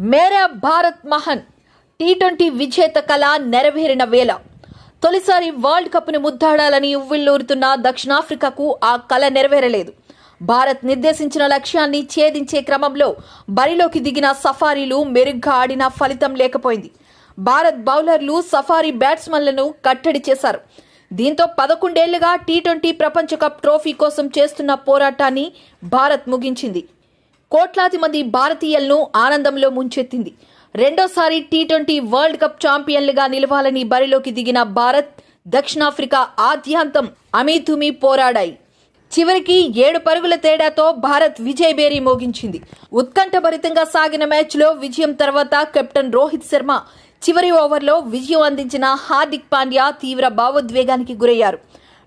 మేరా Bharat మహన్ T20 విజేత కళ నెరవేరిన వేళ తొలిసారి వరల్డ్ కప్ ని ముద్దాడాలని ఉవ్విళ్లూరుతున్న దక్షిణాఫ్రికాకు ఆ కళ నెరవేరలేదు. భారత్ నిర్దేశించిన లక్ష్యాన్ని ఛేదించే క్రమంలో బరిలోకి దిగిన సఫారీలు మెరుగ్గా ఆడినా ఫలితం లేకపోయింది. భారత్ బౌలర్లు సఫారీ బ్యాట్స్మెన్లను కట్టడి చేశారు. దీంతో 11 ఏళ్లుగా టీ20 ప్రపంచ కప్ ట్రోఫీ కోసం చేస్తున్న పోరాటాన్ని భారత్ ముగించింది. కోట్లాది మంది భారతీయులను ఆనందంలో ముంచెత్తింది. రెండోసారి టీ20 వరల్డ్ కప్ ఛాంపియన్లుగా నిలవాలని బరిలోకి దిగిన భారత్, దక్షిణాఫ్రికా ఆద్యాంతం అమీతుమీ పోరాడాయి. చివరికి 7 పరుగుల తేడాతో భారత్ విజయభేరి మోగించింది. ఉత్కంఠభరితంగా సాగిన మ్యాచ్లో విజయం తర్వాత కెప్టెన్ రోహిత్ శర్మ చివరి ఓవర్లో విజయం అందించిన హార్దిక్ పాండ్యా తీవ్ర భావోద్వేగానికి గురయ్యారు.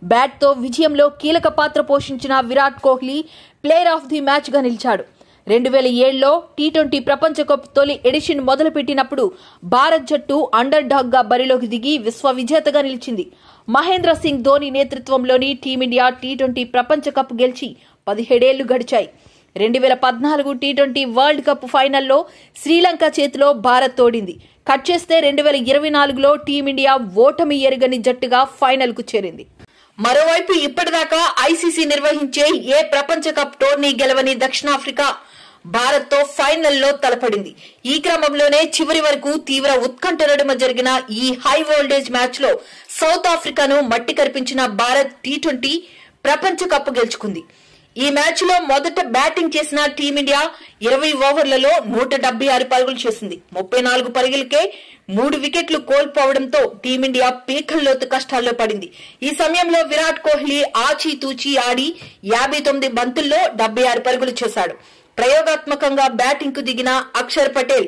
బ్యాట్తో విజయంలో కీలక పాత్ర పోషించిన Virat Kohli player of the మ్యాచ్గా నిలిచాడు. 2007లో టీ20 ప్రపంచ కప్ తొలి ఎడిషన్ మొదలుపెట్టినప్పుడు భారత్ జట్టు అండర్ డాగ్ గా బరిలోకి దిగి విశ్వ విజేతగా నిలిచింది. మహేంద్ర సింగ్ ధోని నేతృత్వంలోని టీమిండియా టీ20 ప్రపంచ కప్ గెలిచి 17 ఏళ్లు గడిచాయి. 2014 టీ20 వరల్డ్ కప్ ఫైనల్లో శ్రీలంక చేతిలో భారత్ ఓడింది. కట్ చేస్తే 2024లో టీమిండియా ఓటమి ఎరుగని జట్టుగా ఫైనల్ కు చేరింది. మరోవైపు ఇప్పటిదాకా ఐసీసీ నిర్వహించే ఏ ప్రపంచ కప్ టోర్నీ గెలవని దక్షిణాఫ్రికా భారత్ తో ఫైనల్లో తలపడింది. ఈ క్రమంలోనే చివరి వరకు తీవ్ర ఉత్కంఠ నడుమ జరిగిన ఈ హై వోల్టేజ్ మ్యాచ్ లో సౌత్ ఆఫ్రికాను మట్టి కరిపించిన భారత్ టీ20 ప్రపంచ కప్ గెలుచుకుంది. ఈ మ్యాచ్ లో మొదట బ్యాటింగ్ చేసిన టీమిండియా 20 ఓవర్లలో 176 పరుగులు చేసింది. 34 పరుగులకే 3 వికెట్లు కోల్పోవడంతో టీమిండియా పీకల్లోతు కష్టాల్లో పడింది. ఈ సమయంలో విరాట్ కోహ్లీ ఆచితూచి ఆడి 59 బంతుల్లో 76 పరుగులు చేశాడు. ప్రయోగాత్మకంగా బ్యాటింగ్ కు దిగిన అక్షర్ పటేల్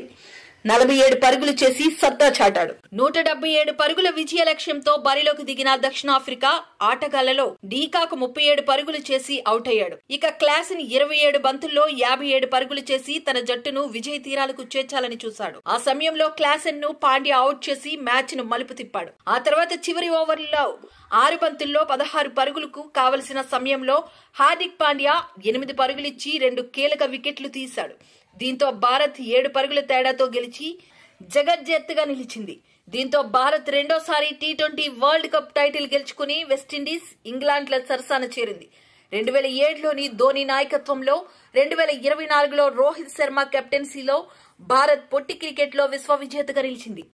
47 పరుగులు చేసి సత్తా చాటాడు. 177 పరుగుల విజయ లక్ష్యంతో బరిలోకి దిగిన దక్షిణాఫ్రికా ఆటగాళ్లలో డీకాకు 37 పరుగులు చేసి అవుట్ అయ్యాడు. ఇక క్లాసెన్ 27 బంతుల్లో 57 పరుగులు చేసి తన జట్టును విజయ తీరాలకు చేర్చాలని చూశాడు. ఆ సమయంలో క్లాసెన్ ను పాండ్యా అవుట్ చేసి మ్యాచ్ ను మలుపు తిప్పాడు. ఆ తర్వాత చివరి ఓవర్లో 6 బంతుల్లో 16 పరుగులకు కావలసిన సమయంలో హార్దిక్ పాండ్యా 8 పరుగులిచ్చి 2 కీలక వికెట్లు తీశాడు. దీంతో భారత్ 7 పరుగుల తేడాతో గెలిచి జగజ్జెత్తుగా నిలిచింది. దీంతో భారత్ రెండోసారి టీ20 వరల్డ్ కప్ టైటిల్ గెలుచుకుని వెస్టిండీస్, ఇంగ్లాండ్ల సరసాన చేరింది. 2007లోని ధోని నాయకత్వంలో 2024లో రోహిత్ శర్మ కెప్టెన్సీలో భారత్ పొట్టి క్రికెట్లో విశ్వ విజేతగా నిలిచింది.